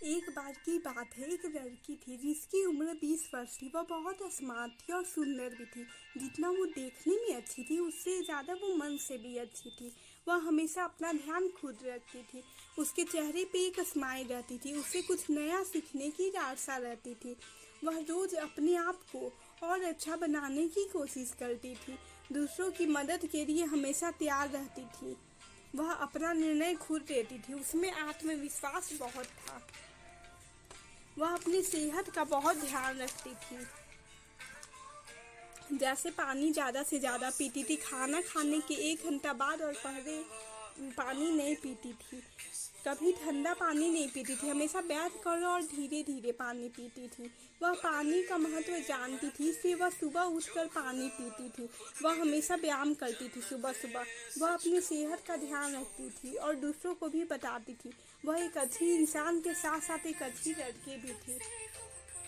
एक बार की बात है, एक लड़की थी जिसकी उम्र 20 वर्ष थी। वह बहुत स्मार्ट थी और सुंदर भी थी। जितना वो देखने में अच्छी थी उससे ज़्यादा वो मन से भी अच्छी थी। वह हमेशा अपना ध्यान खुद रखती थी। उसके चेहरे पे एक स्माइल रहती थी। उससे कुछ नया सीखने की आशा रहती थी। वह रोज़ अपने आप को और अच्छा बनाने की कोशिश करती थी। दूसरों की मदद के लिए हमेशा तैयार रहती थी। वह अपना निर्णय खुद लेती थी। उसमें आत्मविश्वास बहुत था। वह अपनी सेहत का बहुत ध्यान रखती थी। जैसे पानी ज़्यादा से ज़्यादा पीती थी, खाना खाने के 1 घंटा बाद और पहले पानी नहीं पीती थी। कभी ठंडा पानी नहीं पीती थी। हमेशा बैठ कर और धीरे धीरे पानी पीती थी। वह पानी का महत्व जानती थी, इसलिए वह सुबह उठकर पानी पीती थी। वह हमेशा व्यायाम करती थी सुबह सुबह। वह अपनी सेहत का ध्यान रखती थी और दूसरों को भी बताती थी। वह एक अच्छी इंसान के साथ साथ एक अच्छी लड़की भी थी।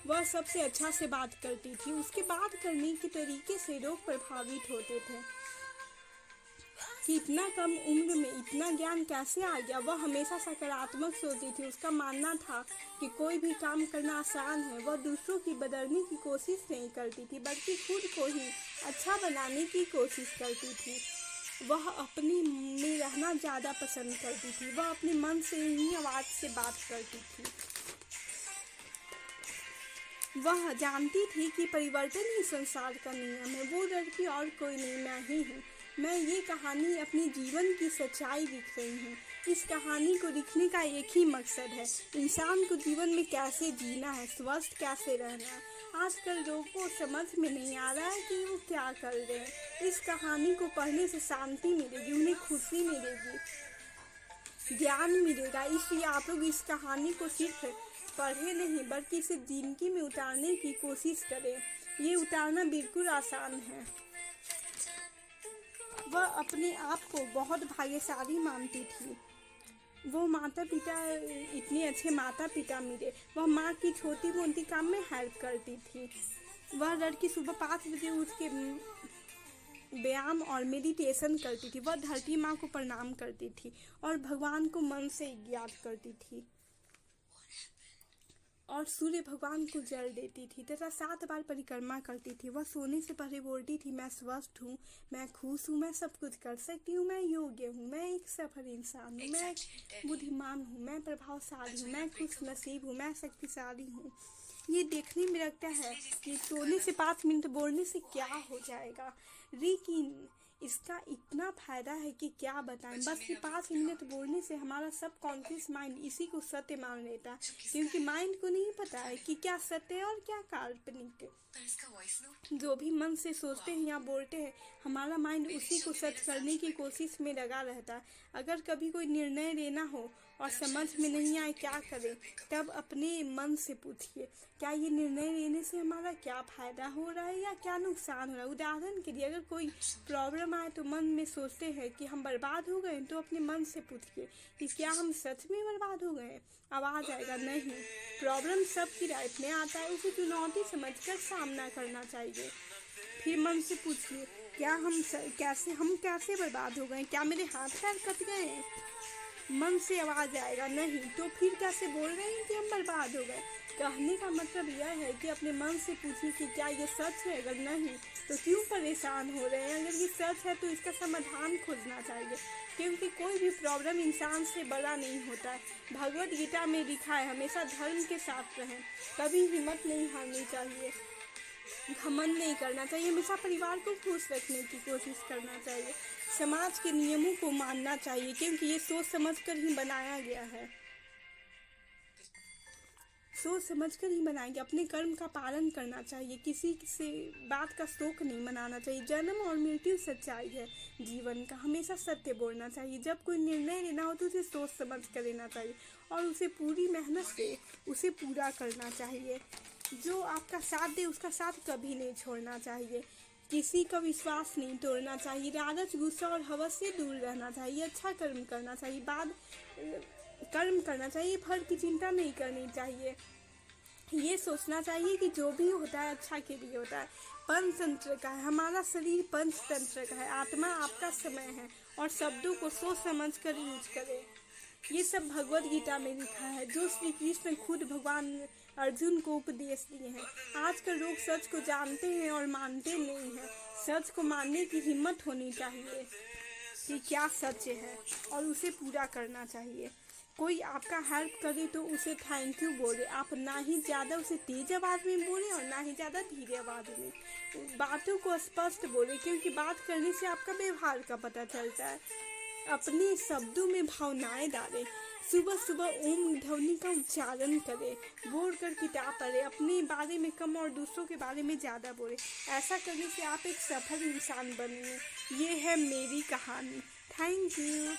वह सबसे अच्छा से बात करती थी। उसके बात करने के तरीके से लोग प्रभावित होते थे कि इतना कम उम्र में इतना ज्ञान कैसे आ गया। वह हमेशा सकारात्मक सोचती थी। उसका मानना था कि कोई भी काम करना आसान है। वह दूसरों की बदलने की कोशिश नहीं करती थी, बल्कि खुद को ही अच्छा बनाने की कोशिश करती थी। वह अपनी में रहना ज़्यादा पसंद करती थी। वह अपने मन से ही आवाज़ से बात करती थी। वह जानती थी कि परिवर्तन ही संसार का नियम है। वो लड़की और कोई नहीं, मैं ही हूँ। मैं ये कहानी अपने जीवन की सच्चाई लिख रही हूँ। इस कहानी को लिखने का एक ही मकसद है, इंसान को जीवन में कैसे जीना है, स्वस्थ कैसे रहना है। आजकल लोगों को समझ में नहीं आ रहा है कि वो क्या कर रहे हैं। इस कहानी को पढ़ने से शांति मिलेगी, उन्हें खुशी मिलेगी, ज्ञान मिलेगा। इसलिए आप लोग इस कहानी को सिर्फ पढ़े नहीं, बल्कि इसे जिंदगी में उतारने की कोशिश करें। ये उतारना बिल्कुल आसान है। वह अपने आप को बहुत भाग्यशाली मानती थी। वो माता पिता, इतने अच्छे माता पिता मिले। वह माँ की छोटी मोटी काम में हेल्प करती थी। वह लड़की सुबह 5 बजे उठ के व्यायाम और मेडिटेशन करती थी। वह धरती माँ को प्रणाम करती थी और भगवान को मन से याद करती थी और सूर्य भगवान को जल देती थी तथा 7 बार परिक्रमा करती थी। वह सोने से पहले बोलती थी, मैं स्वस्थ हूँ, मैं खुश हूँ, मैं सब कुछ कर सकती हूँ, मैं योग्य हूँ, मैं एक सफल इंसान हूँ, मैं एक बुद्धिमान हूँ, मैं प्रभावशाली हूँ, मैं खुश नसीब हूँ, मैं शक्तिशाली हूँ। ये देखने में लगता है कि सोने से 5 मिनट बोलने से क्या हो जाएगा, लेकिन इसका इतना फायदा है कि क्या बताएं। बस ये 5 मिनट बोलने से हमारा सब कॉन्शियस माइंड इसी को सत्य मान लेता है, क्योंकि माइंड को नहीं पता है कि क्या सत्य है और क्या काल्पनिक। जो भी मन से सोचते हैं या बोलते हैं, हमारा माइंड उसी को सच करने की कोशिश में लगा रहता है। अगर कभी कोई निर्णय लेना हो और समझ में नहीं आए क्या करें, तब अपने मन से पूछिए, क्या ये निर्णय लेने से हमारा क्या फ़ायदा हो रहा है या क्या नुकसान हो रहा है। उदाहरण के लिए, अगर कोई प्रॉब्लम आए तो मन में सोचते हैं कि हम बर्बाद हो गए, तो अपने मन से पूछिए कि क्या हम सच में बर्बाद हो गए। आवाज़ आएगा, नहीं। प्रॉब्लम सबकी लाइफ में आता है, उसे चुनौती समझकर सामना करना चाहिए। फिर मन से पूछिए, क्या हम कैसे बर्बाद हो गए, क्या मेरे हाथ पैर कट गए हैं। मन से आवाज़ आएगा, नहीं। तो फिर कैसे बोल रहे हैं कि हम बर्बाद हो गए। कहने का मतलब यह है कि अपने मन से पूछिए कि क्या ये सच है। अगर नहीं तो क्यों परेशान हो रहे हैं। अगर ये सच है तो इसका समाधान खोजना चाहिए, क्योंकि कोई भी प्रॉब्लम इंसान से बड़ा नहीं होता है। भगवद गीता में लिखा है, हमेशा धर्म के साथ रहें, कभी हिम्मत नहीं हारनी चाहिए, घमंड नहीं करना चाहिए, हमेशा परिवार को खुश रखने की कोशिश करना चाहिए, समाज के नियमों को मानना चाहिए, क्योंकि ये सोच समझकर ही बनाया गया है। सोच समझकर ही बनाएंगे। अपने कर्म का पालन करना चाहिए, किसी से बात का शोक नहीं मनाना चाहिए। जन्म और मृत्यु सच्चाई है जीवन का, हमेशा सत्य बोलना चाहिए। जब कोई निर्णय लेना हो तो उसे सोच समझ कर लेना चाहिए और उसे पूरी मेहनत से उसे पूरा करना चाहिए। जो आपका साथ दे उसका साथ कभी नहीं छोड़ना चाहिए। किसी का विश्वास नहीं तोड़ना चाहिए। लालच, गुस्सा और हवस से दूर रहना चाहिए। अच्छा कर्म करना चाहिए, कर्म करना चाहिए, फल की चिंता नहीं करनी चाहिए। ये सोचना चाहिए कि जो भी होता है अच्छा के लिए होता है। पंचतंत्र का है, हमारा शरीर पंचतंत्र का है। आत्मा आपका समय है और शब्दों को सोच समझ कर यूज करें। ये सब भगवत गीता में लिखा है, जो श्री कृष्ण खुद भगवान अर्जुन को उपदेश दिए हैं। आजकल लोग सच को जानते हैं और मानते नहीं हैं। सच को मानने की हिम्मत होनी चाहिए कि क्या सच है और उसे पूरा करना चाहिए। कोई आपका हेल्प करे तो उसे थैंक यू बोले। आप ना ही ज़्यादा उसे तेज आवाज़ में बोले और ना ही ज़्यादा धीरे आवाज़ में। बातों को स्पष्ट बोले, क्योंकि बात करने से आपका व्यवहार का पता चलता है। अपने शब्दों में भावनाएं डालें। सुबह सुबह ओम ध्वनि का उच्चारण करें। बोल कर किताब पढ़ें। अपने बारे में कम और दूसरों के बारे में ज़्यादा बोलें। ऐसा करने से आप एक सफल इंसान बनेंगे। ये है मेरी कहानी। Thank you.